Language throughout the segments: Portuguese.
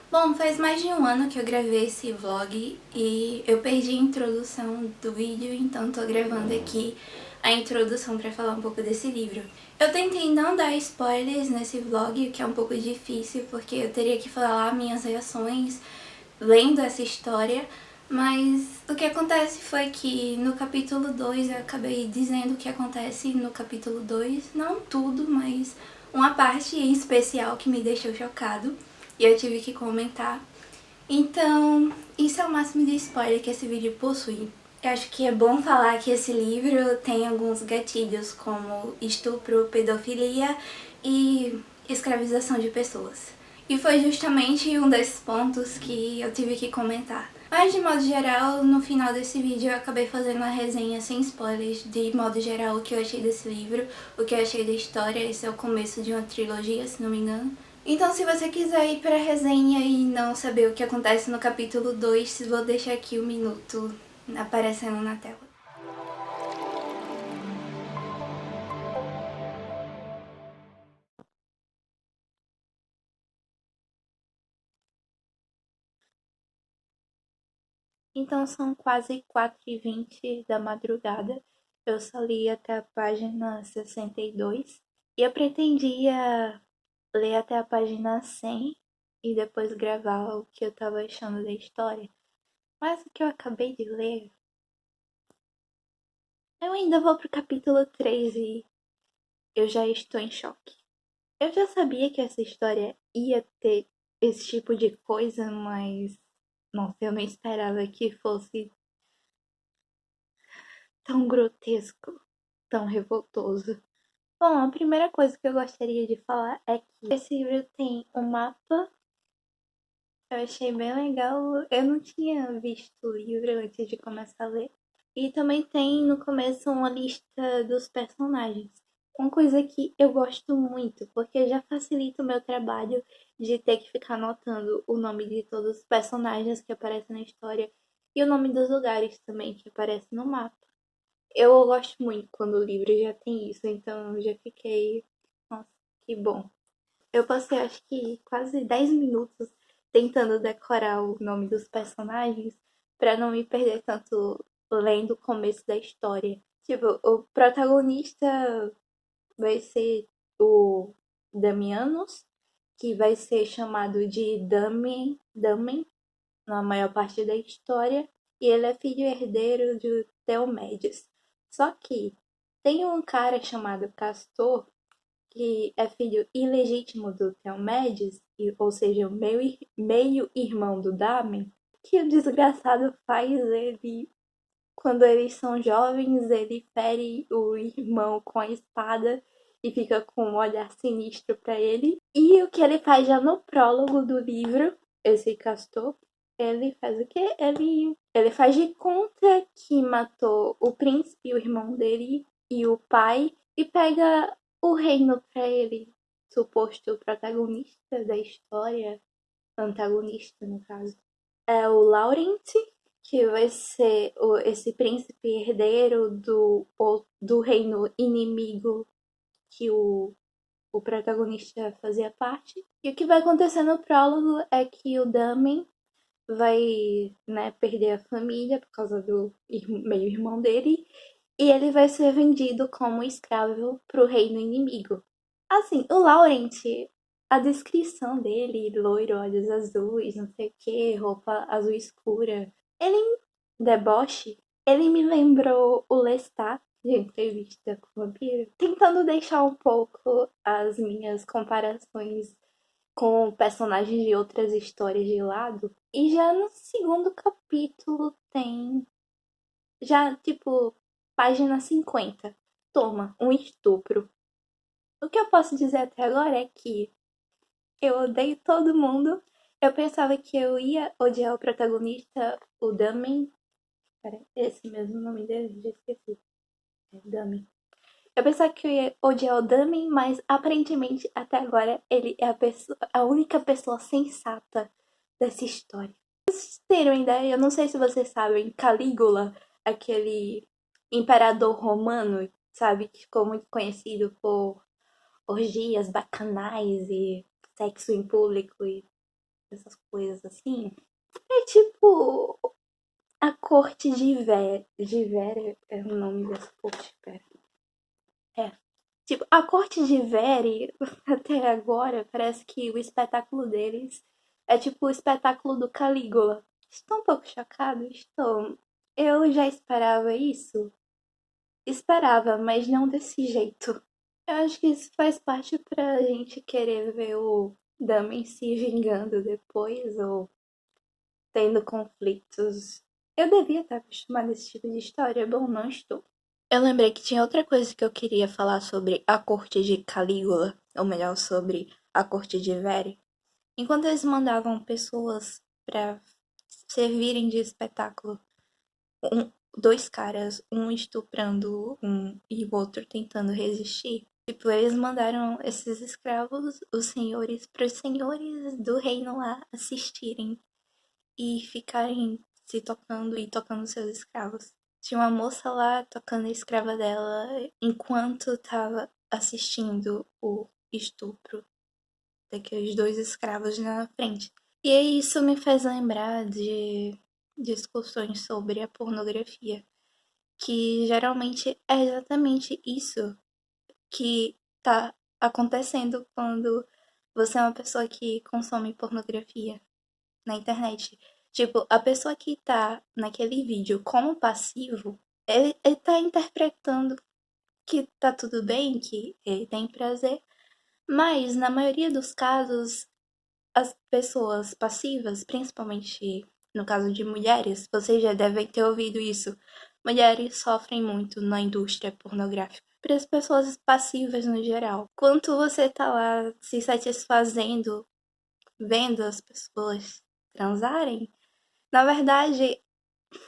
Bom, faz mais de um ano que eu gravei esse vlog e eu perdi a introdução do vídeo, então tô gravando aqui a introdução pra falar um pouco desse livro. Eu tentei não dar spoilers nesse vlog, o que é um pouco difícil, porque eu teria que falar minhas reações lendo essa história, mas o que acontece foi que no capítulo 2 eu acabei dizendo o que acontece no capítulo 2, não tudo, mas uma parte em especial que me deixou chocado e eu tive que comentar. Então, isso é o máximo de spoiler que esse vídeo possui. Eu acho que é bom falar que esse livro tem alguns gatilhos como estupro, pedofilia e escravização de pessoas. E foi justamente um desses pontos que eu tive que comentar. Mas de modo geral, no final desse vídeo eu acabei fazendo uma resenha sem spoilers, de modo geral o que eu achei desse livro, o que eu achei da história. Esse é o começo de uma trilogia, se não me engano. Então se você quiser ir pra resenha e não saber o que acontece no capítulo 2, vou deixar aqui o minuto aparecendo na tela. Então são quase 4h20 da madrugada. Eu só li até a página 62 e eu pretendia ler até a página 100 e depois gravar o que eu tava achando da história. Mas o que eu acabei de ler, eu ainda vou pro capítulo 3 e eu já estou em choque. Eu já sabia que essa história ia ter esse tipo de coisa, mas nossa, eu não esperava que fosse tão grotesco, tão revoltoso. Bom, a primeira coisa que eu gostaria de falar é que esse livro tem um mapa. Eu achei bem legal. Eu não tinha visto o livro antes de começar a ler. E também tem no começo uma lista dos personagens. Uma coisa que eu gosto muito, porque já facilita o meu trabalho de ter que ficar anotando o nome de todos os personagens que aparecem na história e o nome dos lugares também que aparecem no mapa. Eu gosto muito quando o livro já tem isso, então eu já fiquei. Nossa, que bom. Eu passei acho que quase 10 minutos tentando decorar o nome dos personagens para não me perder tanto lendo o começo da história. Tipo, o protagonista vai ser o Damianos, que vai ser chamado de Damen na maior parte da história, e ele é filho herdeiro de Theomedes. Só que tem um cara chamado Castor que é filho ilegítimo do Theomedes, ou seja, o meio irmão do Damen, que o desgraçado faz ele, quando eles são jovens, ele fere o irmão com a espada e fica com um olhar sinistro para ele. E o que ele faz já no prólogo do livro, esse Castor, ele faz o quê? Ele faz de conta que matou o príncipe, o irmão dele e o pai, e pega o reino pra ele, suposto protagonista da história, antagonista no caso. É o Laurent, que vai ser esse príncipe herdeiro do reino inimigo que o protagonista fazia parte. E o que vai acontecer no prólogo é que o Damen vai, né, perder a família por causa do meio-irmão dele, e ele vai ser vendido como escravo pro reino inimigo. Assim, o Laurent, a descrição dele, loiro, olhos azuis, não sei o que, roupa azul escura, ele, deboche, ele me lembrou o Lestat de Entrevista com o Vampiro, tentando deixar um pouco as minhas comparações com personagens de outras histórias de lado. E já no segundo capítulo tem. Já, tipo, página 50. Toma, um estupro. O que eu posso dizer até agora é que eu odeio todo mundo. Eu pensava que eu ia odiar o protagonista, o Damen. Pera, esse mesmo nome dele, já esqueci. É Damen. Eu pensava que eu ia odiar o Damen, mas aparentemente até agora ele é a única pessoa sensata dessa história. Pra vocês terem uma ideia, eu não sei se vocês sabem, Calígula, aquele imperador romano, sabe, que ficou muito conhecido por orgias bacanais e sexo em público e essas coisas. coisas assim. É tipo a corte de Vera é o nome dessa corte, pera. É. Tipo, a corte de Vere, até agora, parece que o espetáculo deles é tipo o espetáculo do Calígula. Estou um pouco chocada, estou. Eu já esperava isso? Esperava, mas não desse jeito. Eu acho que isso faz parte pra gente querer ver o Damen se vingando depois ou tendo conflitos. Eu devia estar acostumada a esse tipo de história, bom, não estou. Eu lembrei que tinha outra coisa que eu queria falar sobre a corte de Calígula, ou melhor, sobre a corte de Vere. Enquanto eles mandavam pessoas pra servirem de espetáculo, dois caras, um estuprando um e o outro tentando resistir. Tipo, eles mandaram esses escravos, os senhores, para os senhores do reino lá assistirem e ficarem se tocando e tocando seus escravos. Tinha uma moça lá tocando a escrava dela enquanto tava assistindo o estupro daqueles dois escravos na frente. E aí isso me faz lembrar de discussões sobre a pornografia, que geralmente é exatamente isso que tá acontecendo quando você é uma pessoa que consome pornografia na internet. Tipo, a pessoa que tá naquele vídeo como passivo, ele tá interpretando que tá tudo bem, que ele tem prazer, mas na maioria dos casos, as pessoas passivas, principalmente no caso de mulheres, vocês já devem ter ouvido isso. Mulheres sofrem muito na indústria pornográfica. Para as pessoas passivas no geral. Quanto você tá lá se satisfazendo vendo as pessoas transarem, na verdade,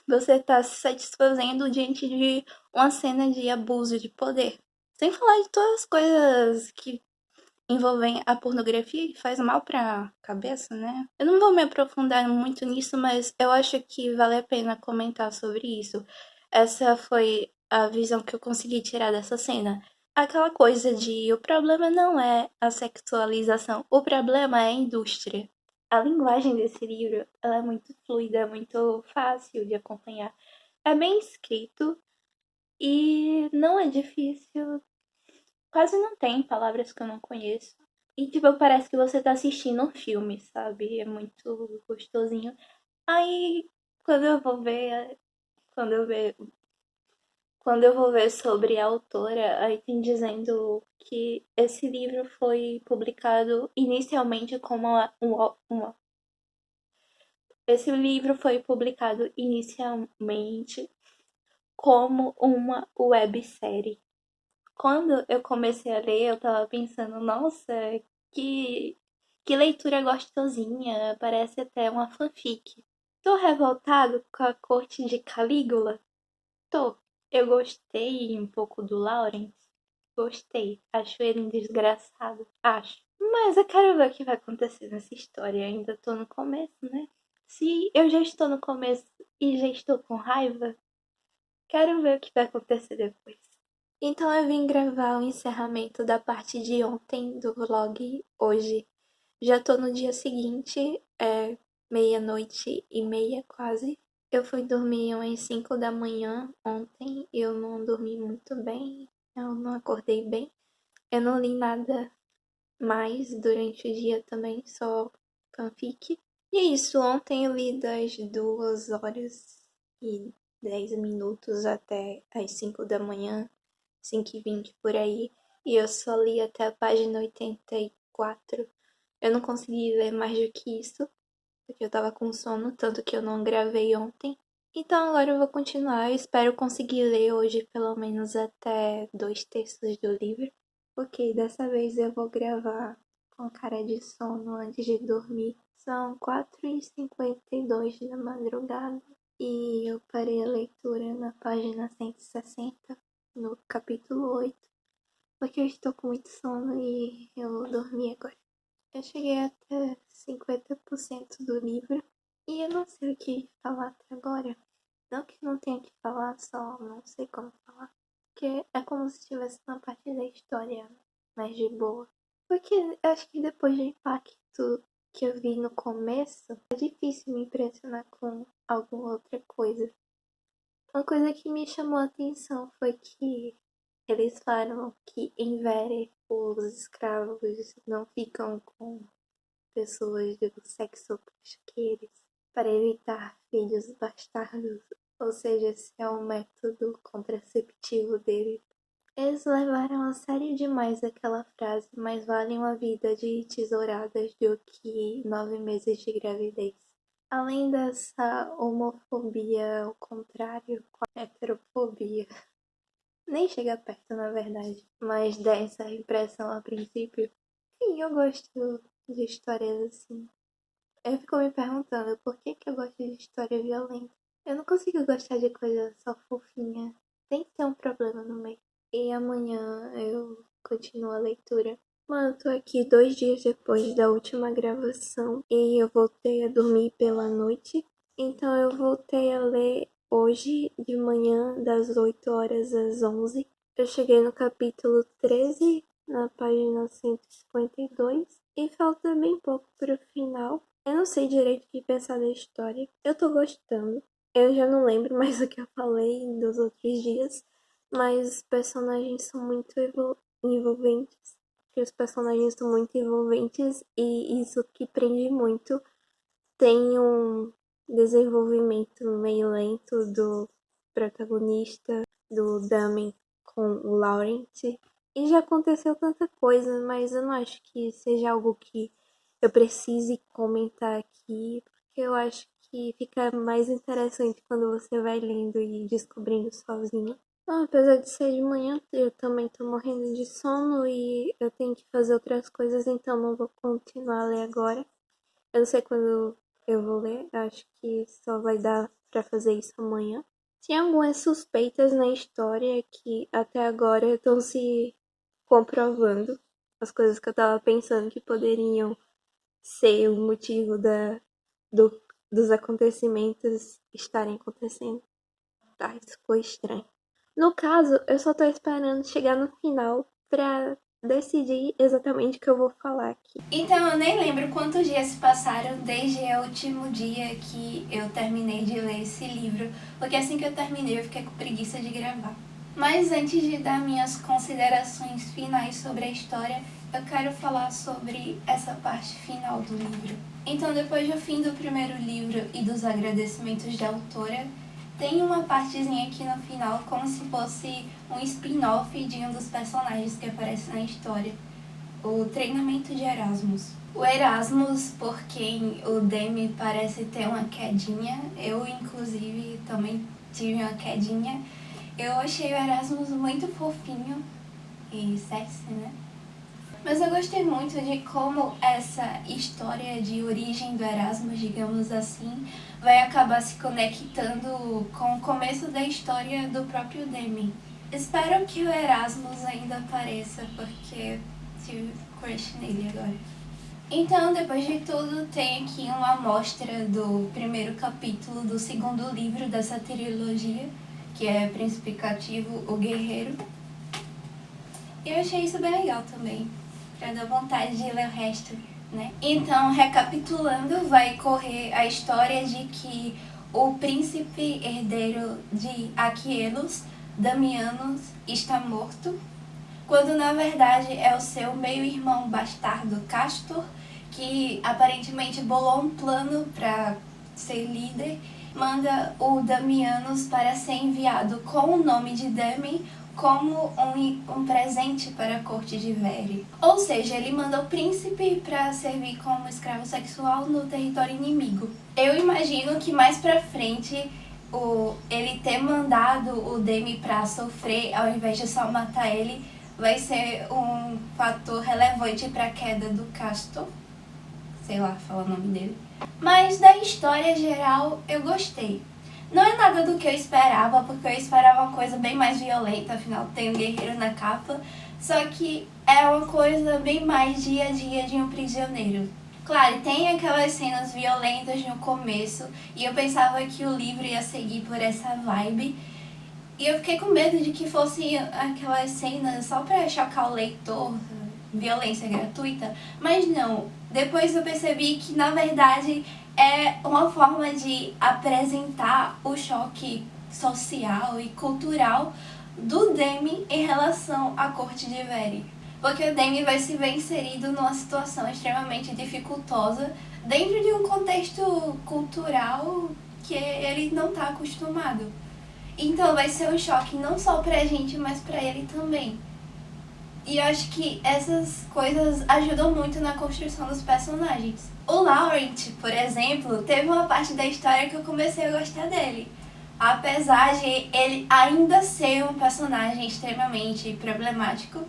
você está se satisfazendo diante de uma cena de abuso de poder. Sem falar de todas as coisas que envolvem a pornografia que faz mal pra cabeça, né? Eu não vou me aprofundar muito nisso, mas eu acho que vale a pena comentar sobre isso. Essa foi a visão que eu consegui tirar dessa cena. Aquela coisa de o problema não é a sexualização, o problema é a indústria. A linguagem desse livro ela é muito fluida, muito fácil de acompanhar. É bem escrito e não é difícil. Quase não tem palavras que eu não conheço. E, tipo, parece que você tá assistindo um filme, sabe? É muito gostosinho. Aí, quando eu vou ver, quando eu ver, quando eu vou ver sobre a autora, aí tem dizendo que esse livro foi publicado inicialmente como esse livro foi publicado inicialmente como uma websérie. Quando eu comecei a ler, eu tava pensando, nossa, que, que leitura gostosinha, parece até uma fanfic. Tô revoltado com a corte de Calígula? Tô. Eu gostei um pouco do Lawrence. Gostei. Acho ele um desgraçado. Acho. Mas eu quero ver o que vai acontecer nessa história. Ainda tô no começo, né? Se eu já estou no começo e já estou com raiva, quero ver o que vai acontecer depois. Então eu vim gravar o encerramento da parte de ontem do vlog hoje. Já tô no dia seguinte, é meia-noite e meia quase. Eu fui dormir umas 5 da manhã ontem e eu não dormi muito bem, eu não acordei bem. Eu não li nada mais durante o dia também, só fanfic. E é isso, ontem eu li das 2 horas e 10 minutos até as 5 da manhã, 5h20 por aí. E eu só li até a página 84. Eu não consegui ler mais do que isso, porque eu tava com sono, tanto que eu não gravei ontem. Então agora eu vou continuar. Eu espero conseguir ler hoje pelo menos até 2/3 do livro. Ok, dessa vez eu vou gravar com cara de sono antes de dormir. São 4h52 da madrugada e eu parei a leitura na página 160, no capítulo 8, porque eu estou com muito sono e eu vou dormir agora. Eu cheguei até 50% do livro e eu não sei o que falar até agora. Não que não tenha que falar, só não sei como falar. Porque é como se estivesse uma parte da história mais de boa. Porque acho que depois do impacto que eu vi no começo, é difícil me impressionar com alguma outra coisa. Uma coisa que me chamou a atenção foi que eles falam que em Vere os escravos não ficam com pessoas do sexo oposto que eles para evitar filhos bastardos, ou seja, esse é um método contraceptivo deles. Eles levaram a sério demais aquela frase, mais vale uma vida de tesouradas do que 9 meses de gravidez. Além dessa homofobia ao contrário, com a heterofobia. Nem chega perto, na verdade, mas dá essa impressão a princípio. Sim, eu gosto de histórias assim. Eu fico me perguntando por que eu gosto de história violenta. Eu não consigo gostar de coisa só fofinha. Tem que ter um problema no meio. E amanhã eu continuo a leitura. Mano, eu tô aqui 2 dias depois da última gravação e eu voltei a dormir pela noite. Então eu voltei a ler hoje de manhã, das 8 horas às 11. Eu cheguei no capítulo 13, na página 152, e falta bem pouco pro final. Eu não sei direito o que pensar da história. Eu tô gostando. Eu já não lembro mais o que eu falei dos outros dias, mas os personagens são muito envolventes. Que os personagens são muito envolventes e isso que prende muito. Tem um desenvolvimento meio lento do protagonista, do Damien com o Laurent. E já aconteceu tanta coisa, mas eu não acho que seja algo que eu precise comentar aqui, porque eu acho que fica mais interessante quando você vai lendo e descobrindo sozinho. Então, apesar de ser de manhã, eu também tô morrendo de sono e eu tenho que fazer outras coisas, então não vou continuar a ler agora. Eu não sei quando eu vou ler, acho que só vai dar pra fazer isso amanhã. Tinha algumas suspeitas na história que até agora estão se comprovando. As coisas que eu tava pensando que poderiam ser o motivo dos acontecimentos estarem acontecendo. Tá, isso ficou estranho. No caso, eu só tô esperando chegar no final pra decidir exatamente o que eu vou falar aqui. Então eu nem lembro quantos dias se passaram desde o último dia que eu terminei de ler esse livro, porque assim que eu terminei eu fiquei com preguiça de gravar. Mas antes de dar minhas considerações finais sobre a história, eu quero falar sobre essa parte final do livro. Então, depois do fim do primeiro livro e dos agradecimentos da autora, tem uma partezinha aqui no final como se fosse um spin-off de um dos personagens que aparece na história, o treinamento de Erasmus. O Erasmus, por quem o Demi parece ter uma quedinha, eu inclusive também tive uma quedinha. Eu achei o Erasmus muito fofinho e sexy, né? Mas eu gostei muito de como essa história de origem do Erasmus, digamos assim, vai acabar se conectando com o começo da história do próprio Demi. Espero que o Erasmus ainda apareça, porque tive crush nele agora. Então, depois de tudo, tem aqui uma amostra do primeiro capítulo do segundo livro dessa trilogia, que é Príncipe Cativo, o Guerreiro. E eu achei isso bem legal também, pra dar vontade de ler o resto, né? Então, recapitulando, vai correr a história de que o príncipe herdeiro de Aquielos, Damianos, está morto, quando na verdade é o seu meio-irmão bastardo Castor, que aparentemente bolou um plano para ser líder, manda o Damianos para ser enviado com o nome de Demi como um presente para a corte de Vere. Ou seja, ele manda o príncipe para servir como escravo sexual no território inimigo. Eu imagino que mais pra frente ele ter mandado o Demi para sofrer ao invés de só matar ele vai ser um fator relevante para a queda do Castor. Sei lá, fala o nome dele. Mas da história geral eu gostei. Não é nada do que eu esperava, porque eu esperava uma coisa bem mais violenta, afinal tem um guerreiro na capa. Só que é uma coisa bem mais dia a dia de um prisioneiro. Claro, tem aquelas cenas violentas no começo, e eu pensava que o livro ia seguir por essa vibe. E eu fiquei com medo de que fosse aquelas cenas só pra chocar o leitor, violência gratuita. Mas não, Depois eu percebi que, na verdade, é uma forma de apresentar o choque social e cultural do Demi em relação à corte de Veri. Porque o Demi vai se ver inserido numa situação extremamente dificultosa dentro de um contexto cultural que ele não está acostumado. Então vai ser um choque não só pra gente, mas pra ele também. E eu acho que essas coisas ajudam muito na construção dos personagens. O Laurent, por exemplo, teve uma parte da história que eu comecei a gostar dele. Apesar de ele ainda ser um personagem extremamente problemático,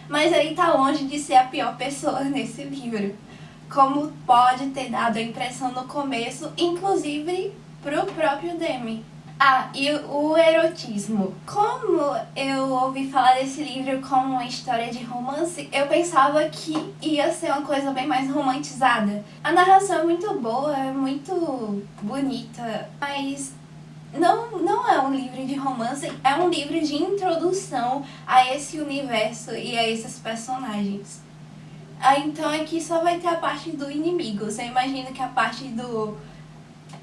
mas ele tá longe de ser a pior pessoa nesse livro. Como pode ter dado a impressão no começo, inclusive pro próprio Demi. Ah, e o erotismo. Como eu ouvi falar desse livro como uma história de romance, eu pensava que ia ser uma coisa bem mais romantizada. A narração é muito boa, é muito bonita, mas não é um livro de romance, é um livro de introdução a esse universo e a esses personagens. Então aqui só vai ter a parte do inimigo. Você imagina que a parte do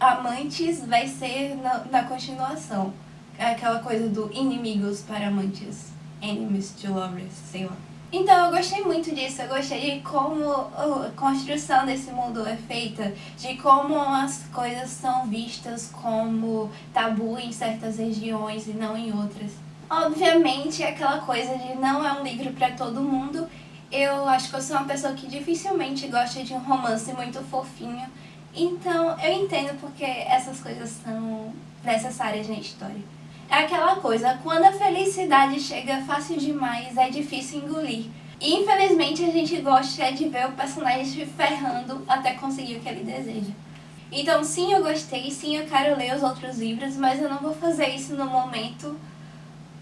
amantes vai ser na continuação. Aquela coisa do inimigos para amantes. Enemies to lovers, sei lá. Então eu gostei muito disso, eu gostei de como a construção desse mundo é feita, de como as coisas são vistas como tabu em certas regiões e não em outras. Obviamente, aquela coisa de não é um livro para todo mundo. Eu acho que eu sou uma pessoa que dificilmente gosta de um romance muito fofinho, então eu entendo porque essas coisas são necessárias na história. É aquela coisa, quando a felicidade chega fácil demais, é difícil engolir. E infelizmente a gente gosta de ver o personagem se ferrando até conseguir o que ele deseja. Então sim, eu gostei, sim, eu quero ler os outros livros, mas eu não vou fazer isso no momento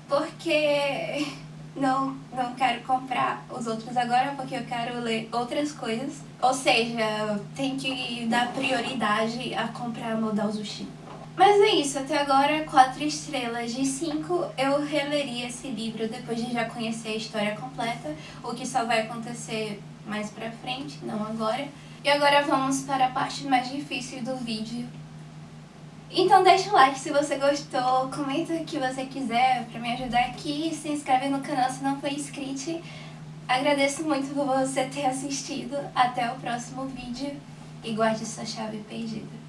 porque não quero comprar os outros agora, porque eu quero ler outras coisas. Ou seja, tem que dar prioridade a comprar Modal Zushi. Mas é isso, até agora 4 estrelas de 5. Eu releria esse livro depois de já conhecer a história completa, o que só vai acontecer mais pra frente, não agora. E agora vamos para a parte mais difícil do vídeo. Então deixa o like se você gostou, comenta o que você quiser pra me ajudar aqui, se inscreve no canal se não for inscrito. Agradeço muito por você ter assistido, até o próximo vídeo e guarde sua chave perdida.